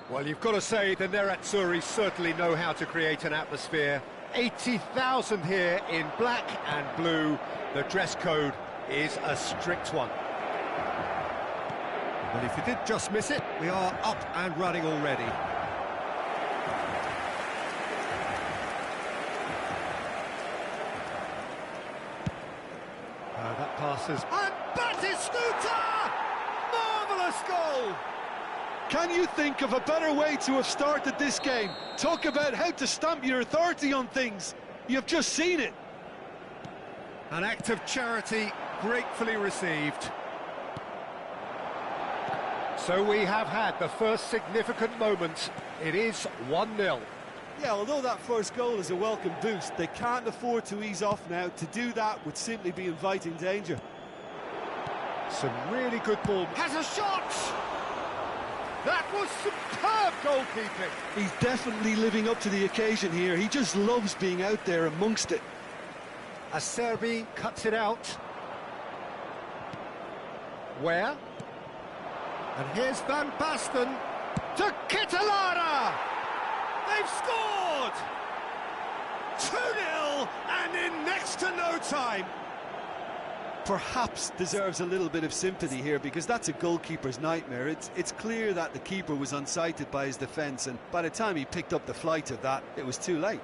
Well, you've got to say the Nerazzurri certainly know how to create an atmosphere. 80,000 here in black and blue. The dress code is a strict one. Well, if you did just miss it, we are up and running already. That passes. And Batistuta! Marvellous goal! Can you think of a better way to have started this game? Talk about how to stamp your authority on things. You've just seen it. An act of charity gratefully received. So we have had the first significant moment. It is 1-0. Yeah, although that first goal is a welcome boost, they can't afford to ease off now. To do that would simply be inviting danger. Some really good ball. Has a shot! That was superb goalkeeping. He's definitely living up to the occasion here. He just loves being out there amongst it. Acerbi cuts it out. Where? And here's Van Basten to Kitolano! They've scored! 2-0 and in next to no time. Perhaps deserves a little bit of sympathy here, because that's a goalkeeper's nightmare. It's clear that the keeper was unsighted by his defence, and by the time he picked up the flight of that, it was too late.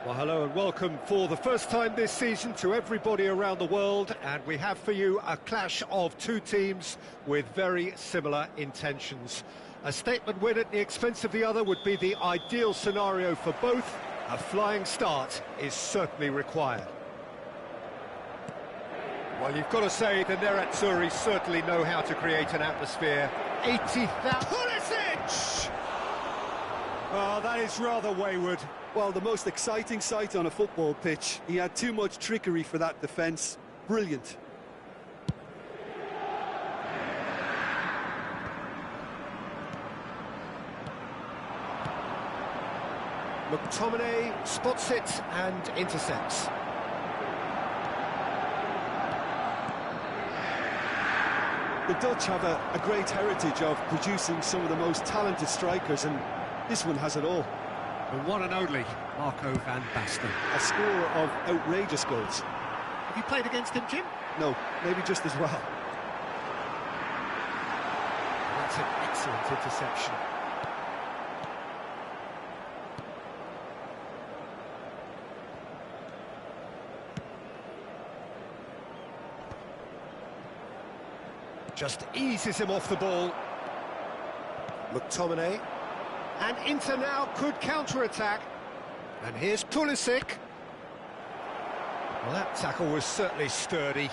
Well, hello and welcome for the first time this season to everybody around the world, and we have for you a clash of two teams with very similar intentions. A statement win at the expense of the other would be the ideal scenario for both. A flying start is certainly required. Well, you've got to say the Nerazzurri certainly know how to create an atmosphere. 80,000... Pulisic! Oh, that is rather wayward. Well, the most exciting sight on a football pitch. He had too much trickery for that defence. Brilliant. McTominay spots it and intercepts. The Dutch have a great heritage of producing some of the most talented strikers, and this one has it all. The one and only Marco van Basten. A score of outrageous goals. Have you played against him, Jim? No, maybe just as well. That's an excellent interception. Just eases him off the ball. McTominay. And Inter now could counter-attack. And here's Pulisic. Well, that tackle was certainly sturdy.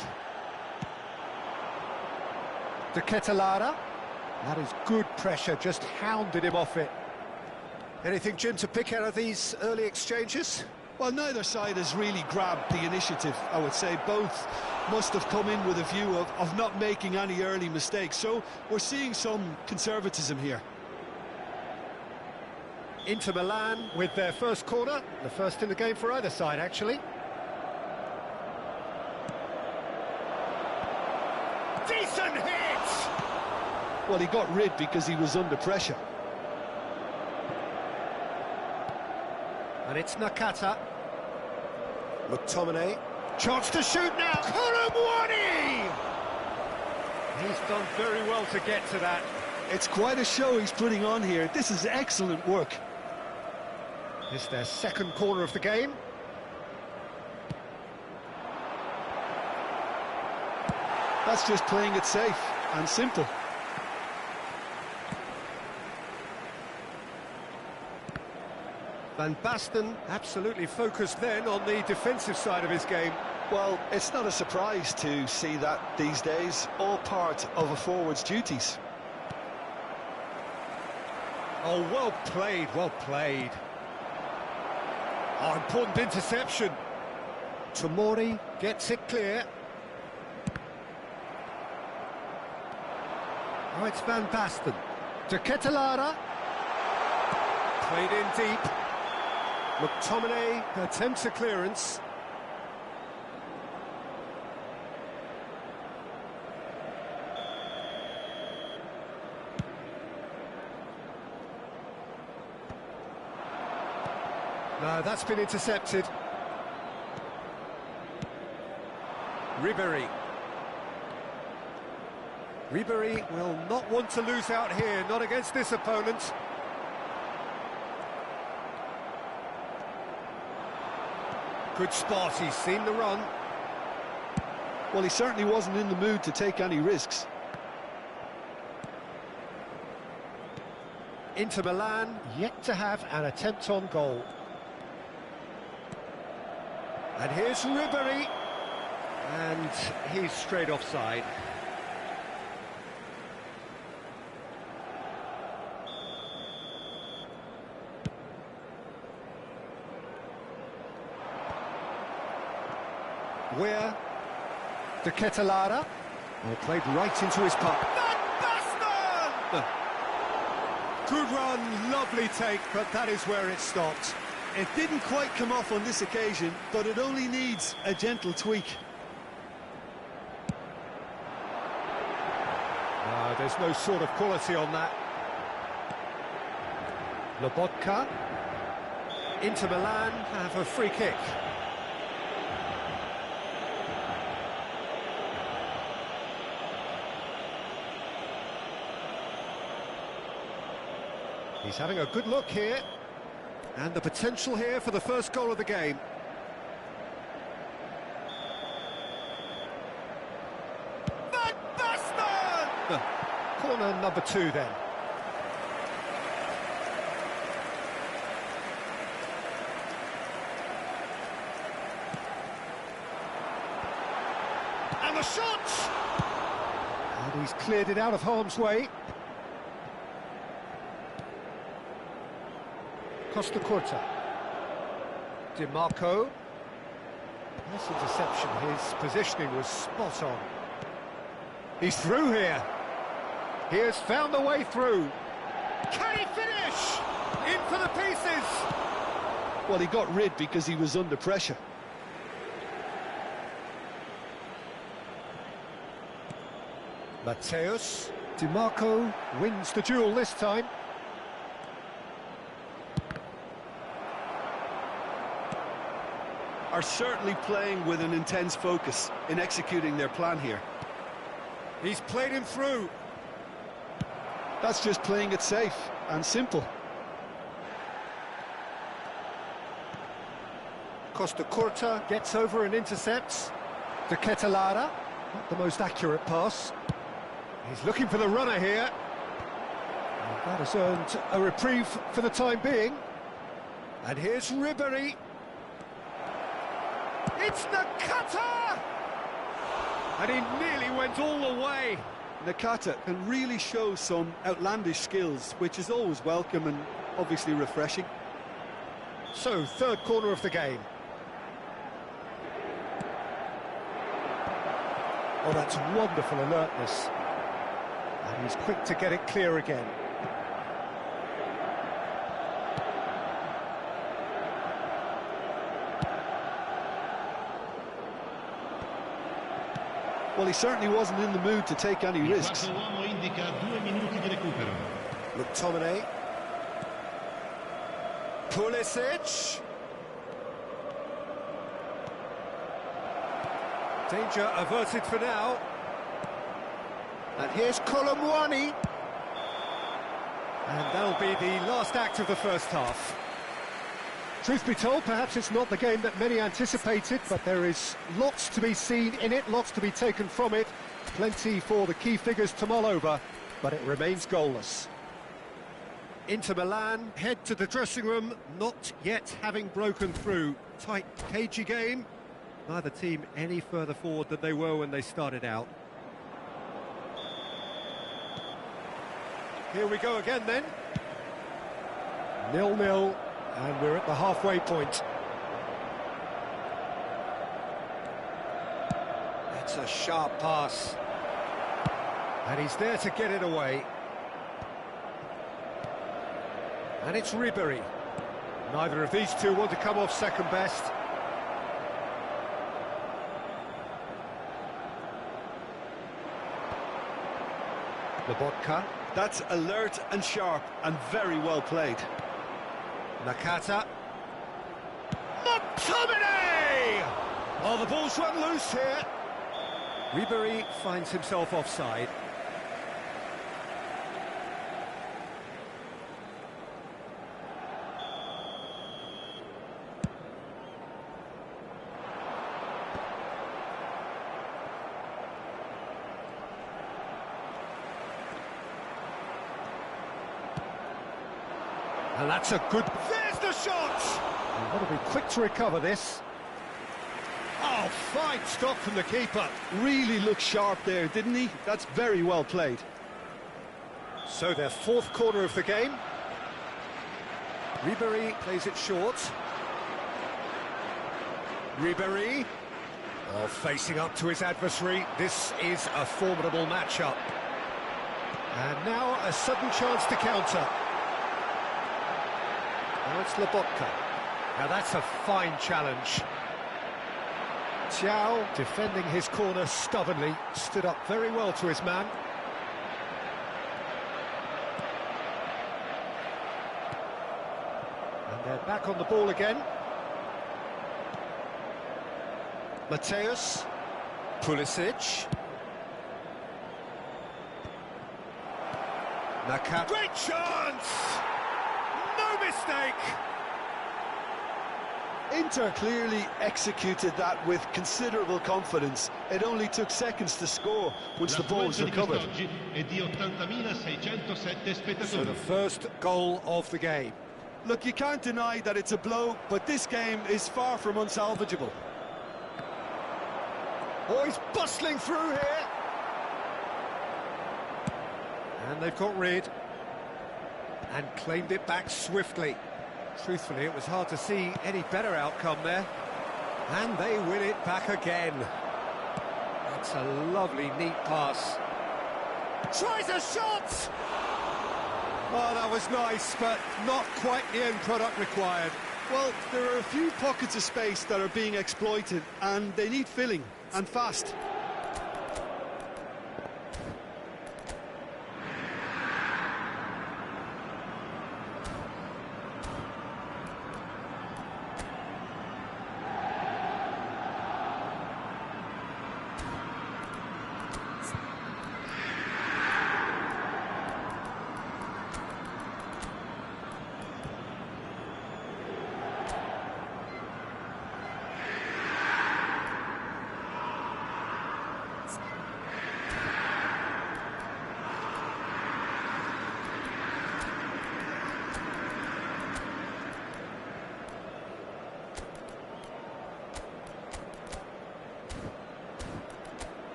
De Ketelaere. That is good pressure, just hounded him off it. Anything, Jim, to pick out of these early exchanges? Well, neither side has really grabbed the initiative, I would say. Both must have come in with a view of not making any early mistakes. So we're seeing some conservatism here. Inter Milan with their first corner, the first in the game for either side, actually. Decent hit! Well, he got rid because he was under pressure. And it's Nakata. McTominay. Chance to shoot now. Kolomwani! He's done very well to get to that. It's quite a show he's putting on here. This is excellent work. It's their second corner of the game. That's just playing it safe and simple. Van Basten absolutely focused then on the defensive side of his game. Well, it's not a surprise to see that these days, all part of a forward's duties. Oh, well played, well played. Oh, important interception. Tomori gets it clear. Oh, it's Van Basten. De Ketelaere. Played in deep. McTominay attempts a clearance. No, that's been intercepted. Ribéry. Ribéry will not want to lose out here, not against this opponent. Good spot, he's seen the run. Well, he certainly wasn't in the mood to take any risks. Inter Milan yet to have an attempt on goal. And here's Ribéry. And he's straight offside. Where De Ketelaere played right into his puck. Van Basten! Good run, lovely take, but that is where it stopped. It didn't quite come off on this occasion, but it only needs a gentle tweak. There's no sort of quality on that. Lobotka. Inter Milan have a free kick. He's having a good look here, and the potential here for the first goal of the game. Van Basten! Corner number 2 then. And the shot! And he's cleared it out of harm's way. Costa Curta. DiMarco. Nice interception, his positioning was spot on. He's through here. He has found the way through. Can he finish? In for the pieces. Well, he got rid because he was under pressure. Mateus. DiMarco wins the duel this time. Are certainly playing with an intense focus in executing their plan here. He's played him through. That's just playing it safe and simple. Costa Curta gets over and intercepts. De Ketelaere, not the most accurate pass. He's looking for the runner here. That has earned a reprieve for the time being. And here's Ribéry. It's Nakata! And he nearly went all the way. Nakata can really show some outlandish skills, which is always welcome and obviously refreshing. So, third corner of the game. Oh, that's wonderful alertness. And he's quick to get it clear again. Well, he certainly wasn't in the mood to take any risks. McTominay. Pulisic. Danger averted for now. And here's Colomwani. And that'll be the last act of the first half. Truth be told, perhaps it's not the game that many anticipated, but there is lots to be seen in it, lots to be taken from it. Plenty for the key figures to mull over, but it remains goalless. Inter Milan head to the dressing room, not yet having broken through. Tight, cagey game. Neither team any further forward than they were when they started out. Here we go again then. 0-0. And we're at the halfway point. That's a sharp pass. And he's there to get it away. And it's Ribéry. Neither of these two want to come off second best. Lobotka. That's alert and sharp and very well played. Nakata. McTominay! Oh, the ball's run loose here. Ribéry finds himself offside. And that's a good... There's the shot! You've got to be quick to recover this. Oh, fine stop from the keeper. Really looked sharp there, didn't he? That's very well played. So their fourth corner of the game. Ribéry plays it short. Ribéry. Oh, facing up to his adversary. This is a formidable matchup. And now a sudden chance to counter. Now it's Lobotka. Now that's a fine challenge. Thiaw, defending his corner stubbornly, stood up very well to his man. And they're back on the ball again. Mateus. Pulisic. Nakata. Great chance! No mistake! Inter clearly executed that with considerable confidence. It only took seconds to score once the ball was recovered. So the first goal of the game. Look, you can't deny that it's a blow, but this game is far from unsalvageable. Oh, he's bustling through here. And they've got rid. And claimed it back swiftly. Truthfully, it was hard to see any better outcome there. And they win it back again. That's a lovely, neat pass. Tries a shot! Oh, that was nice, but not quite the end product required. Well, there are a few pockets of space that are being exploited, and they need filling, and fast.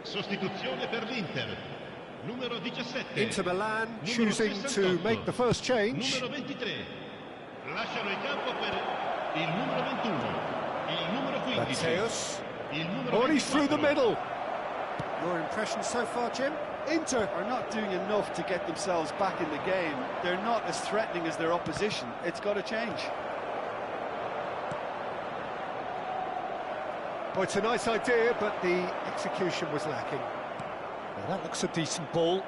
Sostituzione per l'Inter. Numero 17. Inter Milan Numero choosing 68. to make the first change. Numero 23. Lasciano il campo per il numero 21. Il numero 15. Matthäus. Il numero Oh, and he's through the 24. middle. Your impression so far, Jim? Inter are not doing enough to get themselves back in the game. They're not as threatening as their opposition. It's got to change. Oh, it's a nice idea, but the execution was lacking. Well, that looks a decent ball.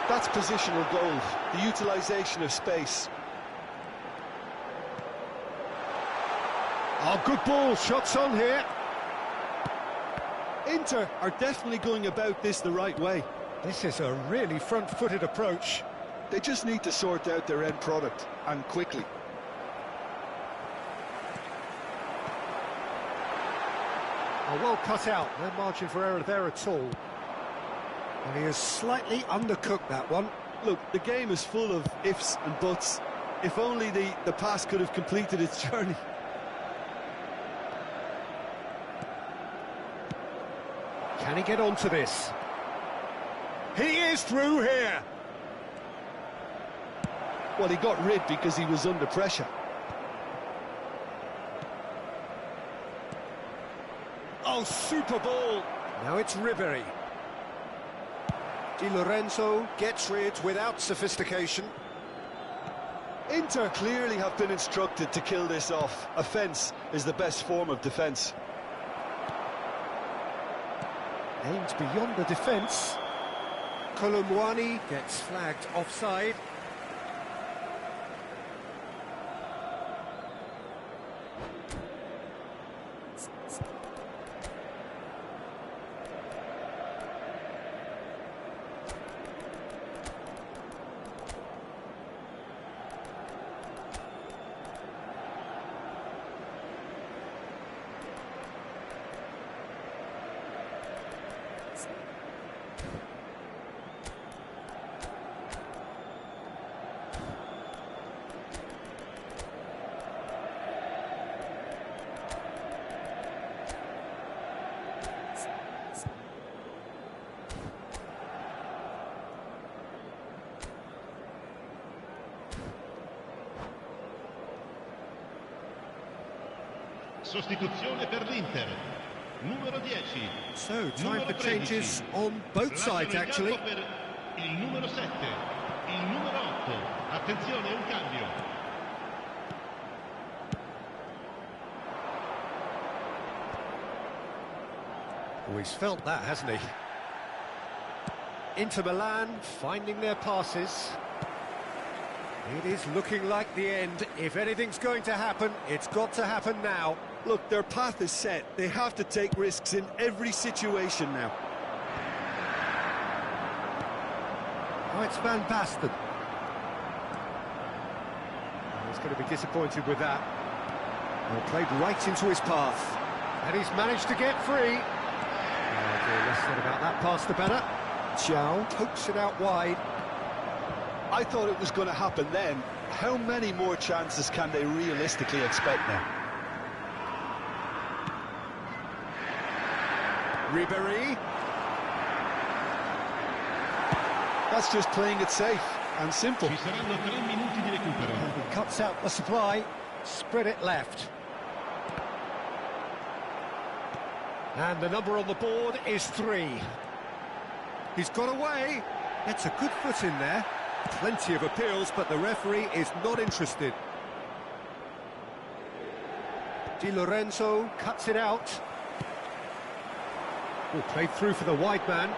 That's positional goal, the utilisation of space. Oh, good ball, shots on here. Inter are definitely going about this the right way. This is a really front-footed approach. They just need to sort out their end product, and quickly. Oh, well cut out, no margin for error there at all. And he has slightly undercooked that one. Look, the game is full of ifs and buts. If only the pass could have completed its journey. Can he get onto this? He is through here. Well, he got rid because he was under pressure. Oh, super ball. Now it's Ribery. Di Lorenzo gets rid without sophistication. Inter clearly have been instructed to kill this off. Offence is the best form of defence. Aimed beyond the defence. Colomboani gets flagged offside. Sostituzione per l'Inter. Numero 10. So, time Numero for changes 13. on both sides, Lasciano il actually. campo per il numero 7. Il numero 8. Attenzione, un cambio. Oh, he's felt that, hasn't he? Inter Milan finding their passes. It is looking like the end. If anything's going to happen, it's got to happen now. Look, their path is set. They have to take risks in every situation now. Oh, it's Van Basten. Oh, he's going to be disappointed with that. Well, played right into his path. And he's managed to get free. Oh, dear, less said about that pass, the better. Zhao pokes it out wide. I thought it was going to happen then. How many more chances can they realistically expect now? Ribery. That's just playing it safe and simple. Ci saranno 3 minuti di recupero. He cuts out the supply, spread it left. And the number on the board is 3. He's got away. Gets a good foot in there. Plenty of appeals, but the referee is not interested. Di Lorenzo cuts it out. Oh, played through for the wide man.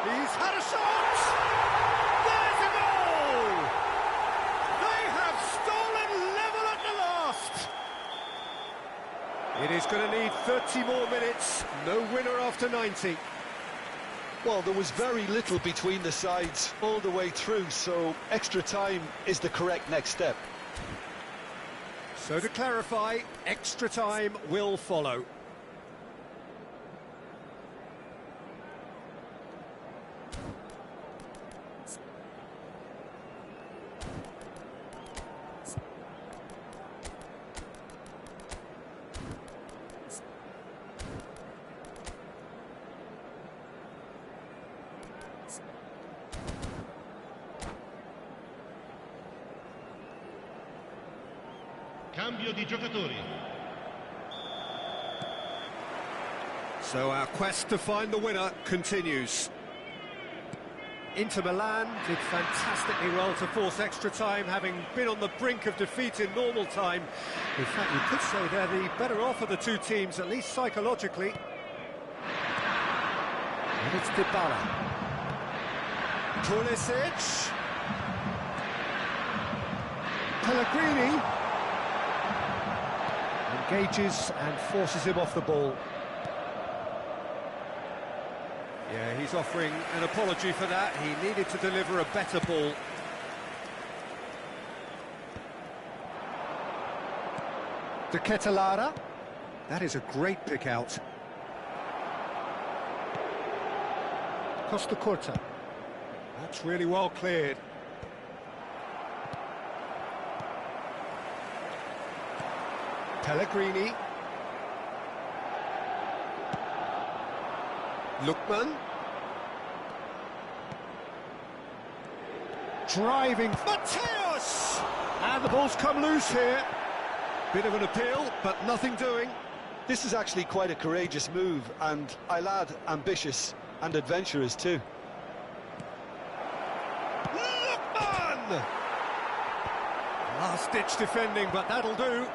He's had a shot! There's a goal! They have stolen level at the last! It is going to need 30 more minutes. No winner after 90. Well, there was very little between the sides all the way through, so extra time is the correct next step. So to clarify, extra time will follow. Cambio di giocatori. So our quest to find the winner continues. Inter Milan did fantastically well to force extra time, having been on the brink of defeat in normal time. In fact, you could say they're the better off of the two teams, at least psychologically. And it's Dybala. Pulisic. Pellegrini. Engages and forces him off the ball. Yeah, he's offering an apology for that. He needed to deliver a better ball. De Ketelaere. That is a great pick out. Costa Curta. That's really well cleared. Pellegrini. Lookman. Driving. Mateus! And the ball's come loose here. Bit of an appeal, but nothing doing. This is actually quite a courageous move, and I'll add ambitious and adventurous too. Lookman! Last-ditch defending, but that'll do.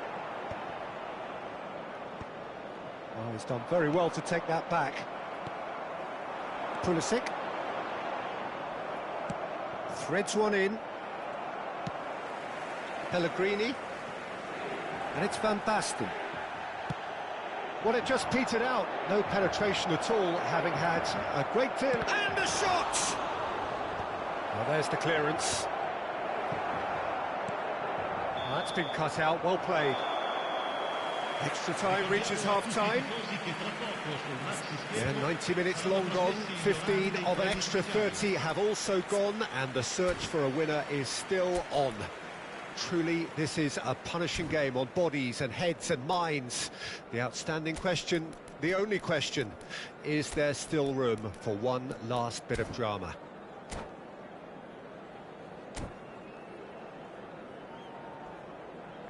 Oh, he's done very well to take that back. Pulisic. Threads one in. Pellegrini. And it's Van Basten. Well, it just petered out. No penetration at all, having had a great deal. And a shot! Well, there's the clearance. Well, that's been cut out. Well played. Extra time reaches half-time. Yeah, 90 minutes long gone. 15 of an extra 30 have also gone, and the search for a winner is still on. Truly, this is a punishing game on bodies and heads and minds. The outstanding question, the only question, is there still room for one last bit of drama?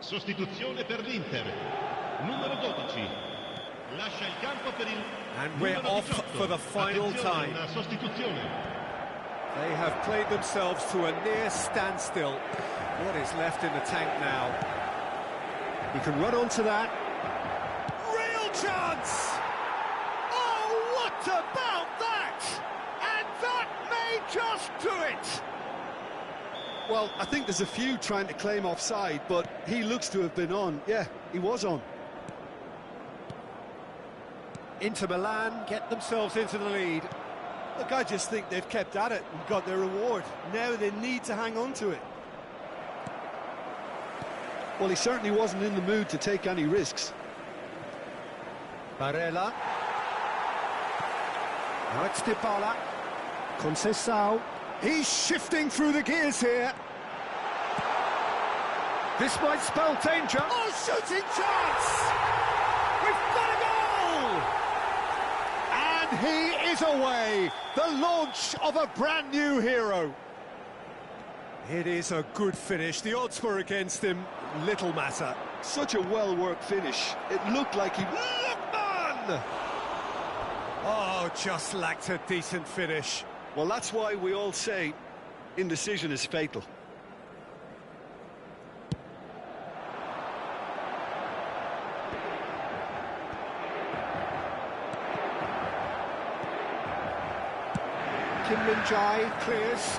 Sostituzione per l'Inter. Numero 12. Lascia il campo per il And we're off 18. for the final time. Una sostituzione. They have played themselves to a near standstill. What is left in the tank now? He can run onto that. Real chance! Oh, what about that? And that may just do it! Well, I think there's a few trying to claim offside, but he looks to have been on. Yeah, he was on. Inter Milan get themselves into the lead. Look, I just think they've kept at it and got their reward. Now they need to hang on to it. Well, he certainly wasn't in the mood to take any risks. Barella. Now it's Dybala. Conceição. He's shifting through the gears here. This might spell danger. Oh, shooting chance! We've got a goal! And he is away. The launch of a brand new hero. It is a good finish. The odds were against him. Little matter. Such a well-worked finish. It looked like he... Lookman! Oh, just lacked a decent finish. Well, that's why we all say indecision is fatal. Kim Min-jae clears.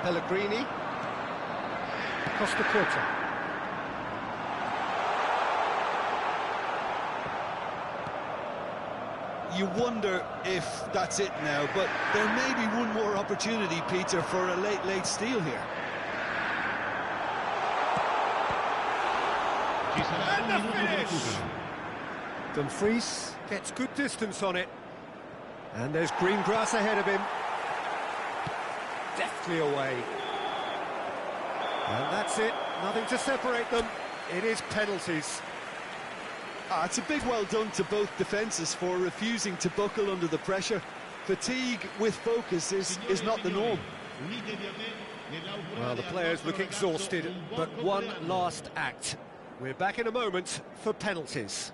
Pellegrini. Costa Curta. You wonder if that's it now, but there may be one more opportunity, Peter, for a late steal here. And the finish! Dumfries gets good distance on it. And there's green grass ahead of him. Deftly away. And that's it. Nothing to separate them. it is penalties. It's a big well done to both defences for refusing to buckle under the pressure. Fatigue with focus is not the norm. Well, the players look exhausted, but one last act. We're back in a moment for penalties.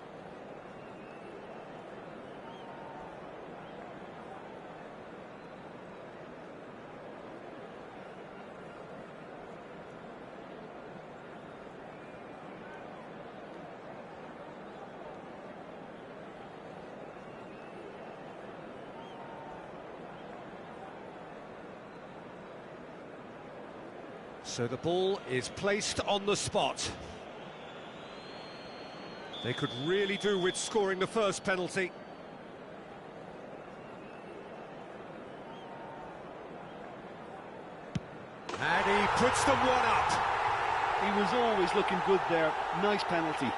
So the ball is placed on the spot. They could really do with scoring the first penalty. And he puts them one up. He was always looking good there. Nice penalty.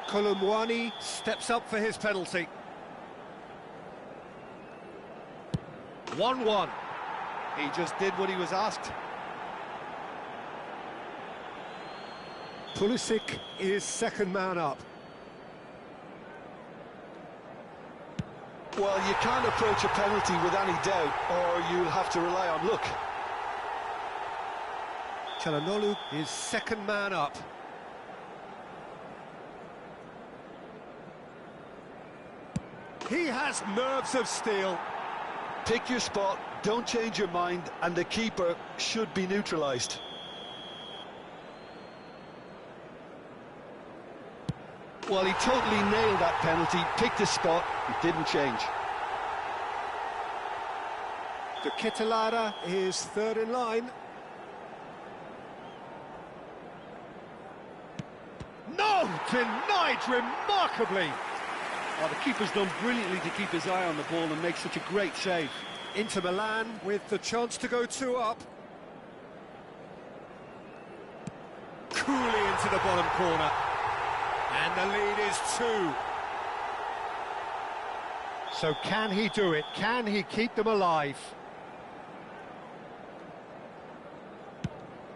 Kolomwani steps up for his penalty. 1-1. He just did what he was asked. Pulisic is second man up. Well, you can't approach a penalty with any doubt, or you'll have to rely on luck. Çalhanoğlu is second man up. He has nerves of steel. Pick your spot, don't change your mind, and the keeper should be neutralised. Well, he totally nailed that penalty, picked his spot, and didn't change. De Ketelaere is third in line. No! Denied remarkably! Oh, the keeper's done brilliantly to keep his eye on the ball and make such a great save. Inter Milan with the chance to go 2 up. Coolly into the bottom corner. And the lead is 2. So can he do it? Can he keep them alive?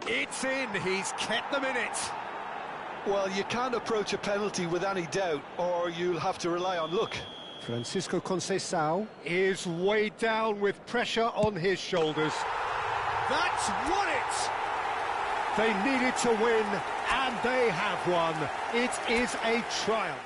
It's in, he's kept them in it. Well, you can't approach a penalty with any doubt, or you'll have to rely on luck. Francisco Conceição is weighed down with pressure on his shoulders. That's won it! They needed to win, and they have won. It is a triumph.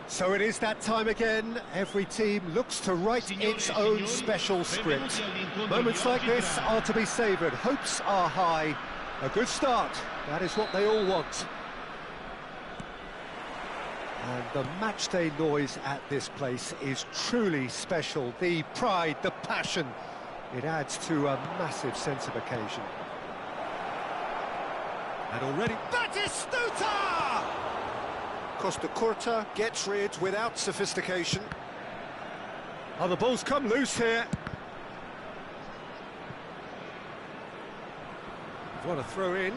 So it is that time again. Every team looks to write its own special script. Moments like this are to be savoured. Hopes are high. A good start. That is what they all want. And the matchday noise at this place is truly special. The pride, the passion, it adds to a massive sense of occasion. And already... Batistuta! Costa Curta gets rid without sophistication. Oh, the ball's come loose here. What a throw in.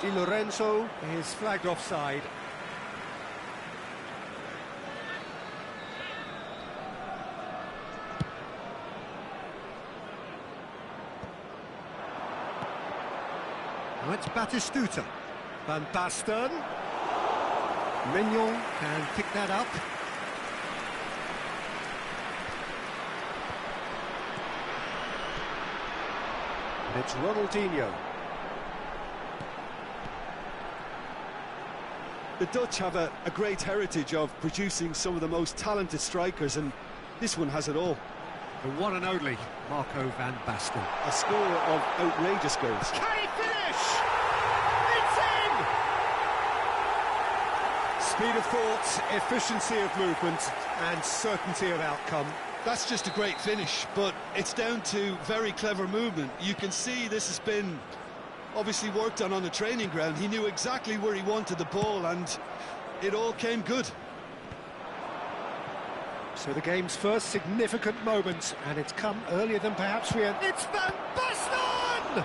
Di Lorenzo is flagged offside. Now it's Batistuta. Van Basten. Mignon can pick that up. And it's Ronaldinho. The Dutch have a great heritage of producing some of the most talented strikers, and this one has it all. The one and only Marco van Basten. A score of outrageous goals. Can he finish? It's in! Speed of thought, efficiency of movement, and certainty of outcome. That's just a great finish, but it's down to very clever movement. You can see this has been obviously worked on the training ground. He knew exactly where he wanted the ball, and it all came good. So the game's first significant moment, and it's come earlier than perhaps we had. It's Van Basten!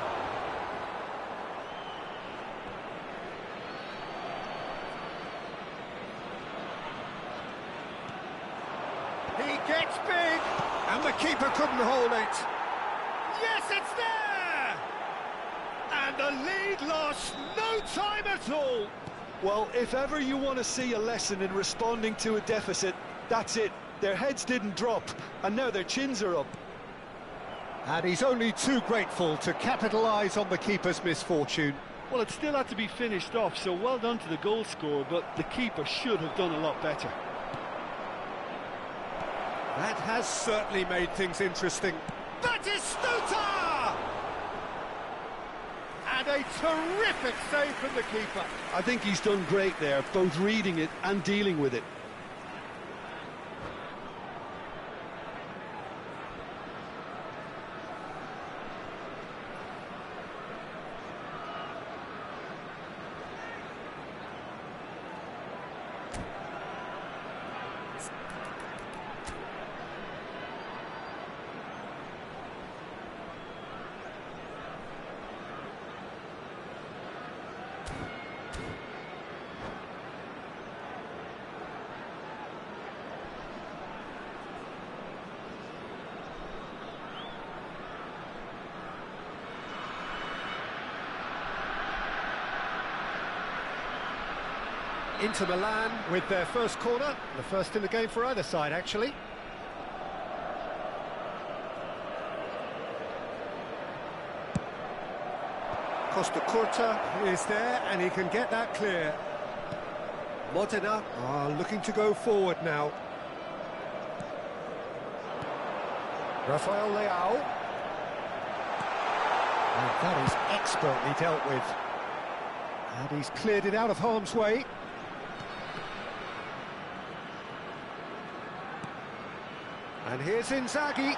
He gets big, and the keeper couldn't hold it. Yes, it's there! And the lead lost no time at all. Well, if ever you want to see a lesson in responding to a deficit, that's it. Their heads didn't drop, and now their chins are up. And he's only too grateful to capitalise on the keeper's misfortune. Well, it still had to be finished off, so well done to the goal scorer, but the keeper should have done a lot better. That has certainly made things interesting. Batistuta! And a terrific save from the keeper. I think he's done great there, both reading it and dealing with it. Inter Milan with their first corner, the first in the game for either side, actually. Costa Curta is there, and he can get that clear. Modena are looking to go forward now. Rafael Leao. And that is expertly dealt with. And he's cleared it out of harm's way. And here's Inzaghi.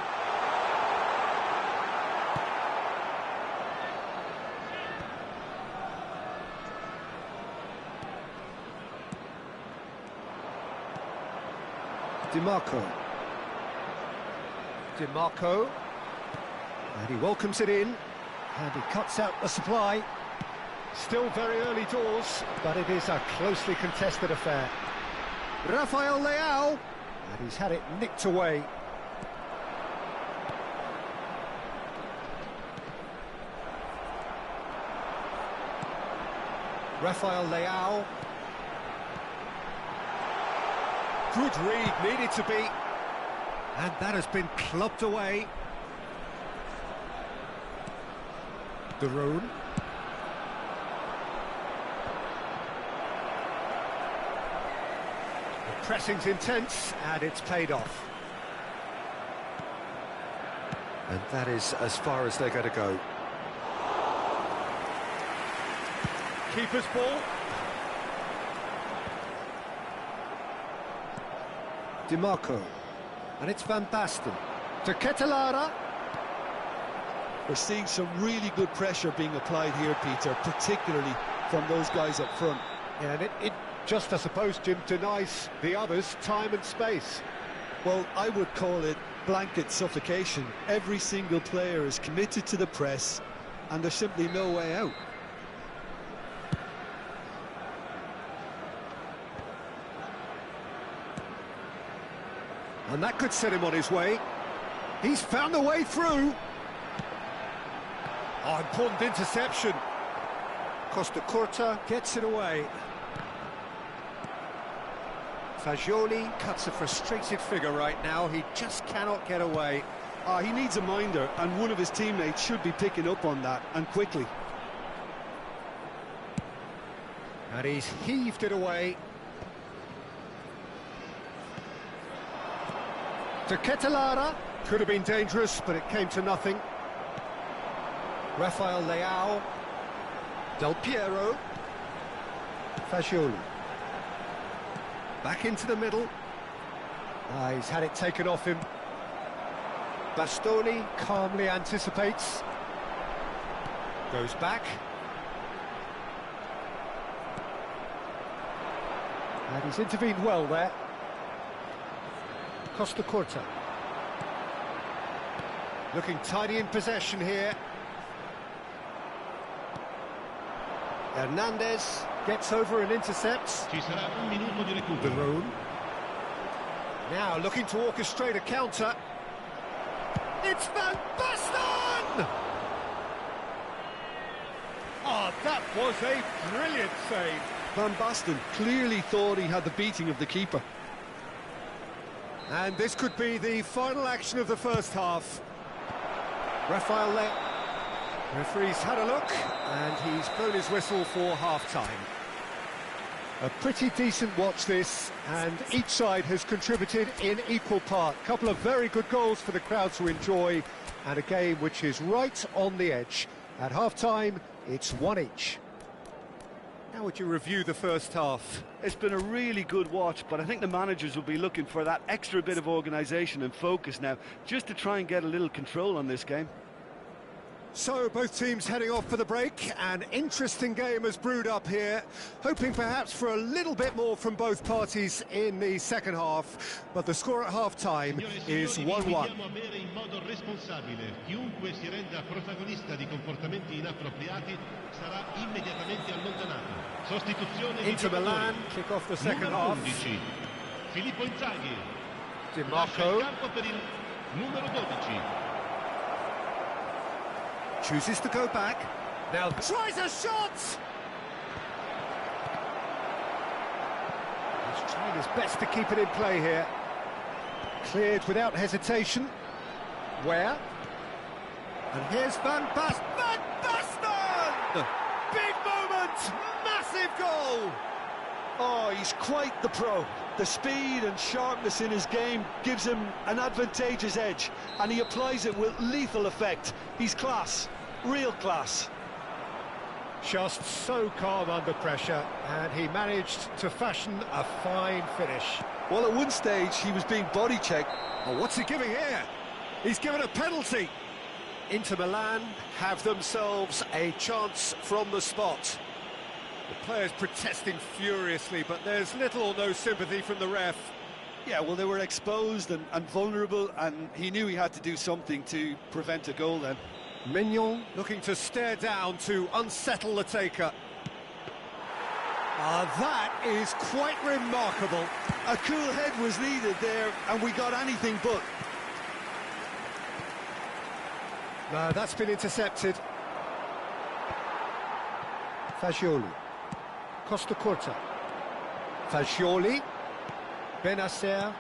Di Marco. And he welcomes it in. And he cuts out the supply. Still very early doors, but it is a closely contested affair. Rafael Leao. And he's had it nicked away. Rafael Leao. Good read, needed to be. And that has been clubbed away. De Roon. The pressing's intense, and it's paid off. And that is as far as they're going to go. Keeper's ball. Di Marco. And it's Van Basten. To Ketelara. We're seeing some really good pressure being applied here, Peter, particularly from those guys up front. Yeah, and it just, I suppose, Jim, denies the others time and space. Well, I would call it blanket suffocation. Every single player is committed to the press, and there's simply no way out. And that could set him on his way. He's found the way through. Oh, important interception. Costa Curta gets it away. Fagioli cuts a frustrated figure right now. He just cannot get away. He needs a minder, and one of his teammates should be picking up on that, and quickly. And he's heaved it away. To Ketelara. Could have been dangerous, but it came to nothing. Rafael Leao. Del Piero. Fagioli. Back into the middle. He's had it taken off him. Bastoni calmly anticipates. Goes back. And he's intervened well there. Costa Curta. Looking tidy in possession here. Hernandez gets over and intercepts. Ci sarà un minuto di De recupero. Roon. Now looking to orchestrate a counter. It's Van Basten! Oh, that was a brilliant save. Van Basten clearly thought he had the beating of the keeper. And this could be the final action of the first half. Rafael Leao. Referee's had a look, and he's blown his whistle for half-time. A pretty decent watch this, and each side has contributed in equal part. A couple of very good goals for the crowd to enjoy, and a game which is right on the edge. At half-time, it's 1 each. How would you review the first half? It's been a really good watch, but I think the managers will be looking for that extra bit of organisation and focus now, just to try and get a little control on this game. So, both teams heading off for the break. An interesting game has brewed up here, hoping perhaps for a little bit more from both parties in the second half. But the score at half-time is 1-1. Invitiamo a bere in modo responsabile. Chiunque si renda protagonista di comportamenti inappropriati sarà immediatamente allontanato. Sostituzione di Inter Milan kick off the second numero half. 11, Filippo Inzaghi. Di Lascia Marco il campo per il numero 12. chooses to go back. Now tries a shot! He's trying his best to keep it in play here. Cleared without hesitation. Where? And here's Van Basten. Van Basten! goal! Oh, he's quite the pro. The speed and sharpness in his game gives him an advantageous edge, and he applies it with lethal effect. He's class, real class. Just so calm under pressure, and he managed to fashion a fine finish. Well, at one stage, he was being body checked. Oh, what's he giving here? He's given a penalty. Inter Milan have themselves a chance from the spot. The players protesting furiously, but there's little or no sympathy from the ref. Yeah, well, they were exposed and vulnerable, and he knew he had to do something to prevent a goal then. Mignon looking to stare down to unsettle the taker. That is quite remarkable. A cool head was needed there, and we got anything but. No, that's been intercepted. Fagioli. Costa Curta. Fagioli. Benacer.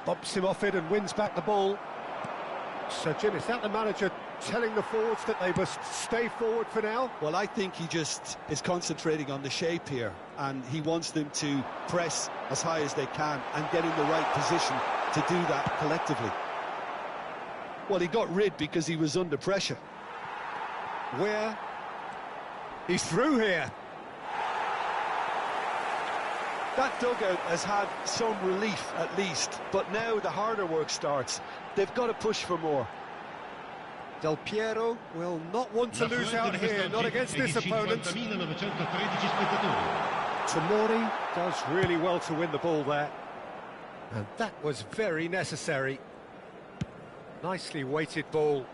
Bumps him off it and wins back the ball. So, Jim, is that the manager telling the forwards that they must stay forward for now? Well, I think he just is concentrating on the shape here, and he wants them to press as high as they can and get in the right position to do that collectively. Well, he got rid because he was under pressure. Where? He's through here. That dugout has had some relief at least, but now the harder work starts. They've got to push for more. Del Piero will not want to lose out here, not against this opponent. Tomori does really well to win the ball there. And that was very necessary. Nicely weighted ball.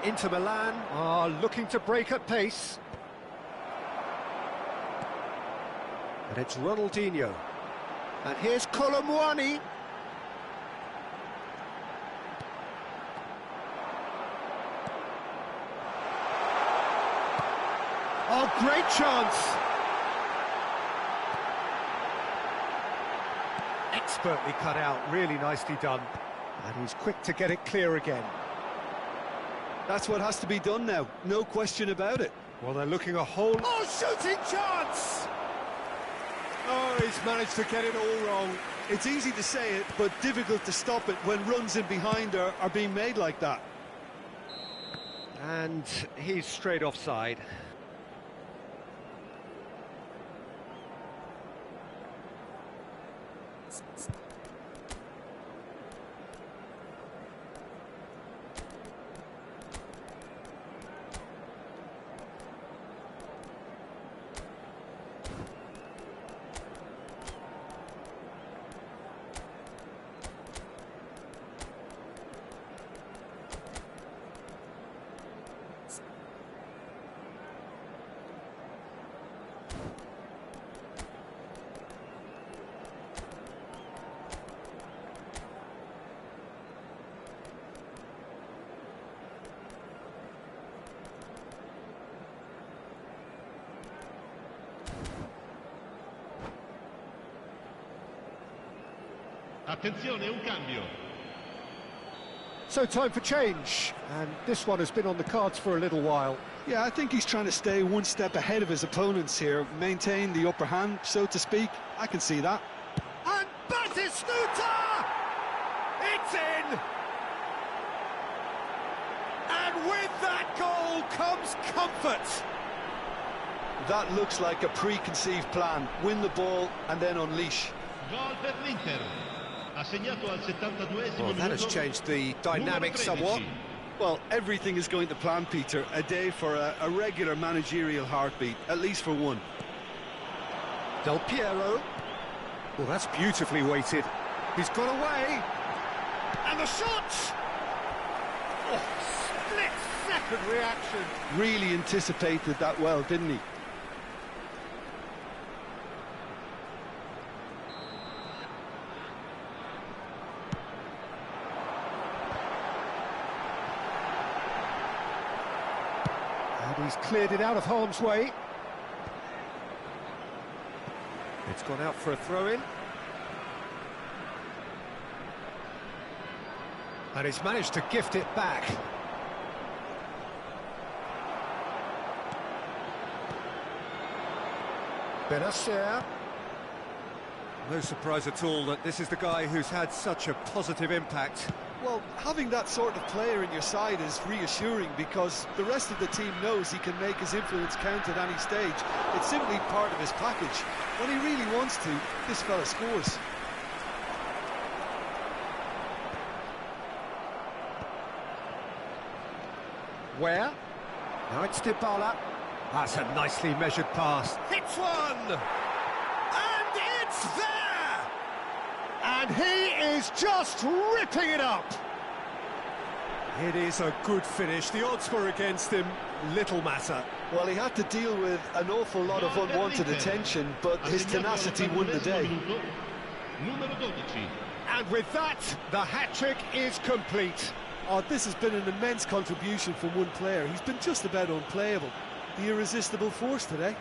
Inter Milan are looking to break at pace. And it's Ronaldinho. And here's Colomwani. Oh, great chance. Expertly cut out, really nicely done. And he's quick to get it clear again. That's what has to be done now, no question about it. Well, they're looking a whole... Oh, shooting chance! Oh, he's managed to get it all wrong. It's easy to say it, but difficult to stop it when runs in behind are being made like that. And he's straight offside. Attenzione, un cambio. So time for change, and this one has been on the cards for a little while. Yeah, I think he's trying to stay one step ahead of his opponents here, maintain the upper hand, so to speak. I can see that. And Batistuta! It's in! And with that goal comes comfort. That looks like a preconceived plan. Win the ball and then unleash. Gol per l'Inter. Assegnato al 72esimo Well, that has changed the dynamic somewhat. Well, everything is going to plan, Peter. A day for a regular managerial heartbeat, at least for one. Del Piero. Well, that's beautifully weighted. He's got away. And the shot! Oh, split-second reaction. Really anticipated that well, didn't he? And he's cleared it out of harm's way. It's gone out for a throw-in. And he's managed to gift it back. Benacer. No surprise at all that this is the guy who's had such a positive impact. Well, having that sort of player in your side is reassuring because the rest of the team knows he can make his influence count at any stage. It's simply part of his package. When he really wants to, this fella scores. Where? Now it's Dybala. That's a nicely measured pass. Hits one! And it's there! And he is just ripping it up! It is a good finish. The odds were against him. Little matter. Well, he had to deal with an awful lot of unwanted attention, but his tenacity won the day. And with that, the hat-trick is complete. Oh, this has been an immense contribution from one player. He's been just about unplayable. The irresistible force today.